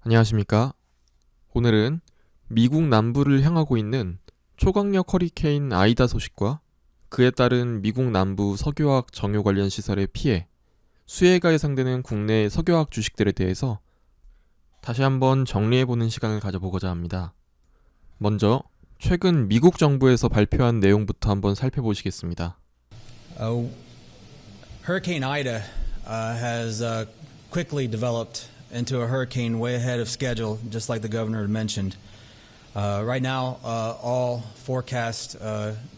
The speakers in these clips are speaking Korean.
안녕하십니까. 오늘은 미국 남부를 향하고 있는 초강력 허리케인 아이다 소식과 그에 따른 미국 남부 석유화학 정유 관련 시설의 피해, 수혜가 예상되는 국내 석유화학 주식들에 대해서 다시 한번 정리해보는 시간을 가져보고자 합니다. 먼저 최근 미국 정부에서 발표한 내용부터 한번 살펴보시겠습니다. Uh, Hurricane Ida has quickly developed into a hurricane way ahead of schedule, just like the governor had mentioned. Right now, all forecasts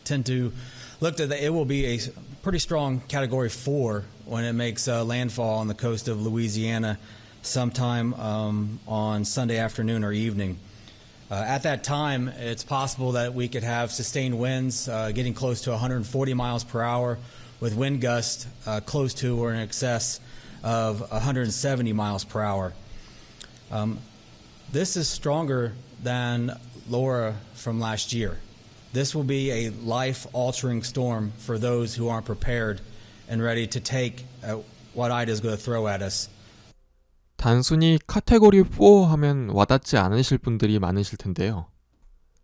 tend to look that it will be a pretty strong Category 4 when it makes landfall on the coast of Louisiana sometime on Sunday afternoon or evening. At that time, it's possible that we could have sustained winds getting close to 140 miles per hour with wind gusts close to or in excess of 170 miles per hour. This is stronger than Laura from last year. This will be a life-altering storm for those who aren't prepared and ready to take what Ida is going to throw at us. 단순히 카테고리 4 하면 와닿지 않으실 분들이 많으실 텐데요.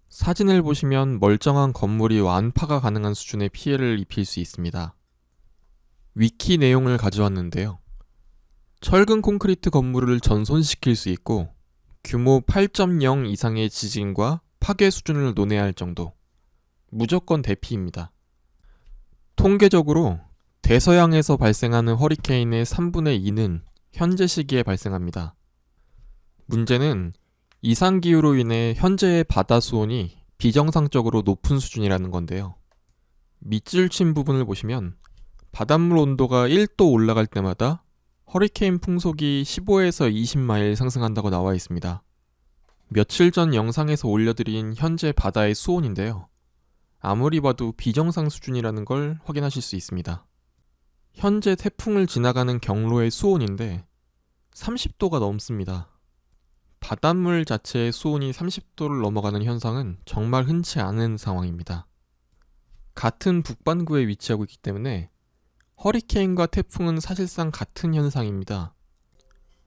사진을 보시면 멀쩡한 건물이 완파가 가능한 수준의 피해를 입힐 수 있습니다. 위키 내용을 가져왔는데요. 철근 콘크리트 건물을 전손시킬 수 있고 규모 8.0 이상의 지진과 파괴 수준을 논해야 할 정도. 무조건 대피입니다. 통계적으로 대서양에서 발생하는 허리케인의 3분의 2는 현재 시기에 발생합니다. 문제는 이상기후로 인해 현재의 바다 수온이 비정상적으로 높은 수준이라는 건데요. 밑줄 친 부분을 보시면 바닷물 온도가 1도 올라갈 때마다 허리케인 풍속이 15에서 20마일 상승한다고 나와 있습니다. 며칠 전 영상에서 올려드린 현재 바다의 수온인데요. 아무리 봐도 비정상 수준이라는 걸 확인하실 수 있습니다. 현재 태풍을 지나가는 경로의 수온인데 30도가 넘습니다. 바닷물 자체의 수온이 30도를 넘어가는 현상은 정말 흔치 않은 상황입니다. 같은 북반구에 위치하고 있기 때문에 허리케인과 태풍은 사실상 같은 현상입니다.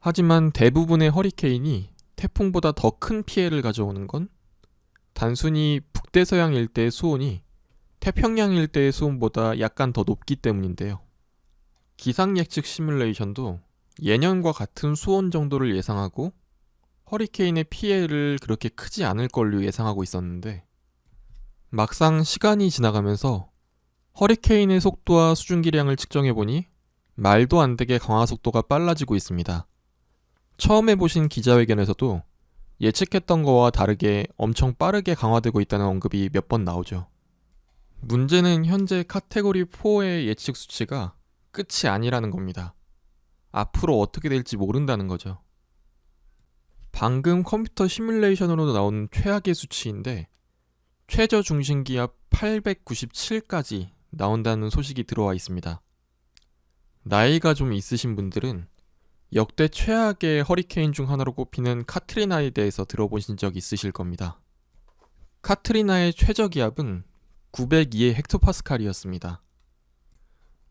하지만 대부분의 허리케인이 태풍보다 더 큰 피해를 가져오는 건 단순히 북대서양 일대의 수온이 태평양 일대의 수온보다 약간 더 높기 때문인데요. 기상 예측 시뮬레이션도 예년과 같은 수온 정도를 예상하고 허리케인의 피해를 그렇게 크지 않을 걸로 예상하고 있었는데 막상 시간이 지나가면서 허리케인의 속도와 수증기량을 측정해보니 말도 안 되게 강화 속도가 빨라지고 있습니다. 처음에 보신 기자회견에서도 예측했던 거와 다르게 엄청 빠르게 강화되고 있다는 언급이 몇 번 나오죠. 문제는 현재 카테고리 4의 예측 수치가 끝이 아니라는 겁니다. 앞으로 어떻게 될지 모른다는 거죠. 방금 컴퓨터 시뮬레이션으로 나온 최악의 수치인데 최저 중심기압 897까지 나온다는 소식이 들어와 있습니다. 나이가 좀 있으신 분들은 역대 최악의 허리케인 중 하나로 꼽히는 카트리나에 대해서 들어보신 적 있으실 겁니다. 카트리나의 최저 기압은 902의 헥토파스칼이었습니다.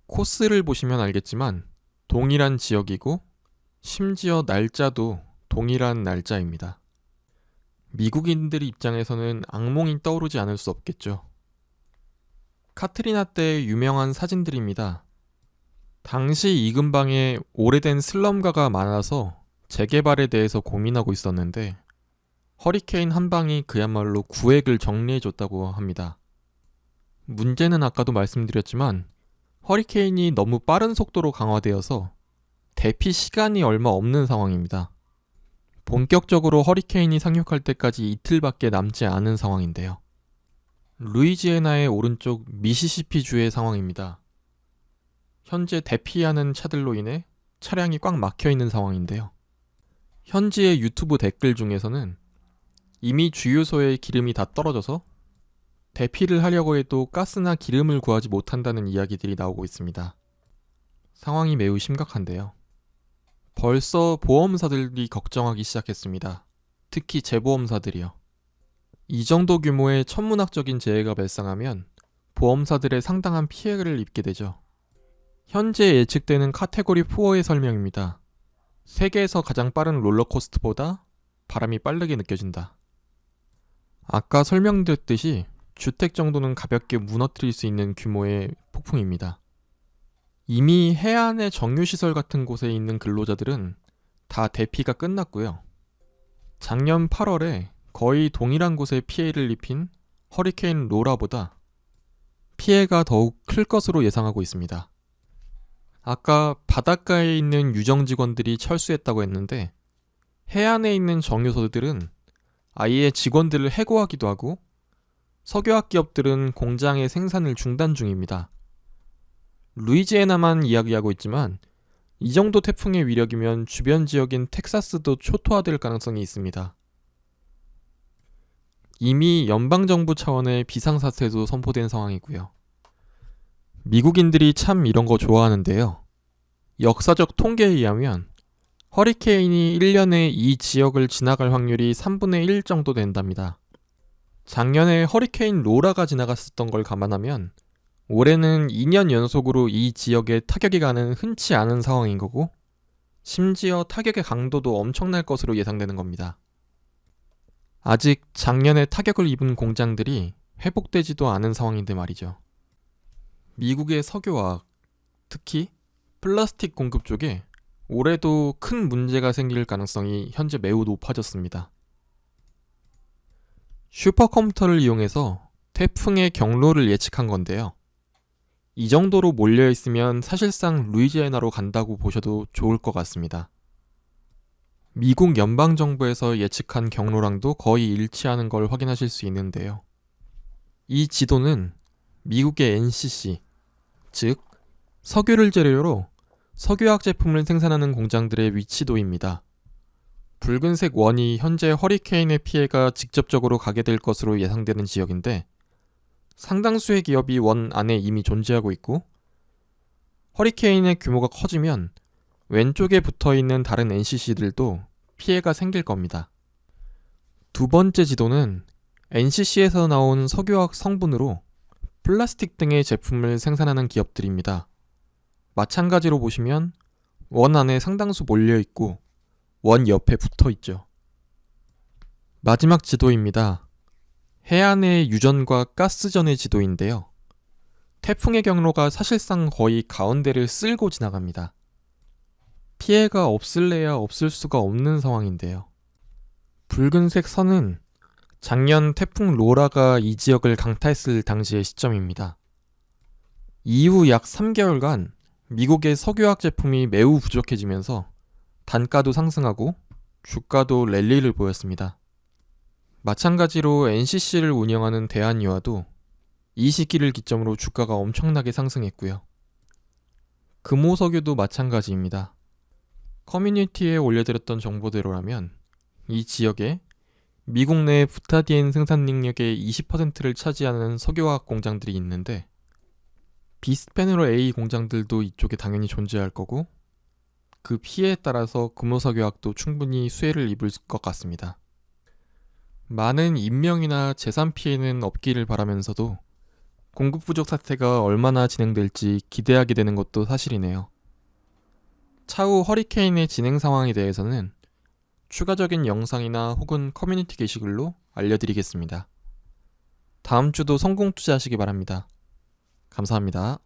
코스를 보시면 알겠지만 동일한 지역이고 심지어 날짜도 동일한 날짜입니다. 미국인들 입장에서는 악몽이 떠오르지 않을 수 없겠죠. 카트리나 때의 유명한 사진들입니다. 당시 이 근방에 오래된 슬럼가가 많아서 재개발에 대해서 고민하고 있었는데 허리케인 한 방이 그야말로 구획을 정리해줬다고 합니다. 문제는 아까도 말씀드렸지만 허리케인이 너무 빠른 속도로 강화되어서 대피 시간이 얼마 없는 상황입니다. 본격적으로 허리케인이 상륙할 때까지 이틀밖에 남지 않은 상황인데요. 루이지애나의 오른쪽 미시시피주의 상황입니다. 현재 대피하는 차들로 인해 차량이 꽉 막혀 있는 상황인데요. 현지의 유튜브 댓글 중에서는 이미 주유소에 기름이 다 떨어져서 대피를 하려고 해도 가스나 기름을 구하지 못한다는 이야기들이 나오고 있습니다. 상황이 매우 심각한데요. 벌써 보험사들이 걱정하기 시작했습니다. 특히 재보험사들이요. 이 정도 규모의 천문학적인 재해가 발생하면 보험사들의 상당한 피해를 입게 되죠. 현재 예측되는 카테고리 4의 설명입니다. 세계에서 가장 빠른 롤러코스터보다 바람이 빠르게 느껴진다. 아까 설명드렸듯이 주택 정도는 가볍게 무너뜨릴 수 있는 규모의 폭풍입니다. 이미 해안의 정유시설 같은 곳에 있는 근로자들은 다 대피가 끝났고요. 작년 8월에 거의 동일한 곳에 피해를 입힌 허리케인 로라보다 피해가 더욱 클 것으로 예상하고 있습니다. 아까 바닷가에 있는 유정 직원들이 철수했다고 했는데 해안에 있는 정유소들은 아예 직원들을 해고하기도 하고 석유화학 기업들은 공장의 생산을 중단 중입니다. 루이지애나만 이야기하고 있지만 이 정도 태풍의 위력이면 주변 지역인 텍사스도 초토화될 가능성이 있습니다. 이미 연방정부 차원의 비상사태도 선포된 상황이고요. 미국인들이 참 이런 거 좋아하는데요. 역사적 통계에 의하면 허리케인이 1년에 이 지역을 지나갈 확률이 3분의 1 정도 된답니다. 작년에 허리케인 로라가 지나갔었던 걸 감안하면 올해는 2년 연속으로 이 지역에 타격이 가는 흔치 않은 상황인 거고 심지어 타격의 강도도 엄청날 것으로 예상되는 겁니다. 아직 작년에 타격을 입은 공장들이 회복되지도 않은 상황인데 말이죠. 미국의 석유화학, 특히 플라스틱 공급 쪽에 올해도 큰 문제가 생길 가능성이 현재 매우 높아졌습니다. 슈퍼컴퓨터를 이용해서 태풍의 경로를 예측한 건데요. 이 정도로 몰려있으면 사실상 루이지애나로 간다고 보셔도 좋을 것 같습니다. 미국 연방정부에서 예측한 경로랑도 거의 일치하는 걸 확인하실 수 있는데요. 이 지도는 미국의 NCC, 즉 석유를 재료로 석유화학 제품을 생산하는 공장들의 위치도입니다. 붉은색 원이 현재 허리케인의 피해가 직접적으로 가게 될 것으로 예상되는 지역인데 상당수의 기업이 원 안에 이미 존재하고 있고 허리케인의 규모가 커지면 왼쪽에 붙어있는 다른 NCC들도 피해가 생길 겁니다. 두 번째 지도는 NCC에서 나온 석유화학 성분으로 플라스틱 등의 제품을 생산하는 기업들입니다. 마찬가지로 보시면 원 안에 상당수 몰려있고 원 옆에 붙어있죠. 마지막 지도입니다. 해안의 유전과 가스전의 지도인데요. 태풍의 경로가 사실상 거의 가운데를 쓸고 지나갑니다. 피해가 없을래야 없을 수가 없는 상황인데요. 붉은색 선은 작년 태풍 로라가 이 지역을 강타했을 당시의 시점입니다. 이후 약 3개월간 미국의 석유화학 제품이 매우 부족해지면서 단가도 상승하고 주가도 랠리를 보였습니다. 마찬가지로 NCC를 운영하는 대한유화도 이 시기를 기점으로 주가가 엄청나게 상승했고요. 금호석유도 마찬가지입니다. 커뮤니티에 올려드렸던 정보대로라면 이 지역에 미국 내 부타디엔 생산 능력의 20%를 차지하는 석유화학 공장들이 있는데 비스페놀 A 공장들도 이쪽에 당연히 존재할 거고 그 피해에 따라서 금호석유화학도 충분히 수혜를 입을 것 같습니다. 많은 인명이나 재산 피해는 없기를 바라면서도 공급 부족 사태가 얼마나 진행될지 기대하게 되는 것도 사실이네요. 차후 허리케인의 진행 상황에 대해서는 추가적인 영상이나 혹은 커뮤니티 게시글로 알려드리겠습니다. 다음 주도 성공 투자하시기 바랍니다. 감사합니다.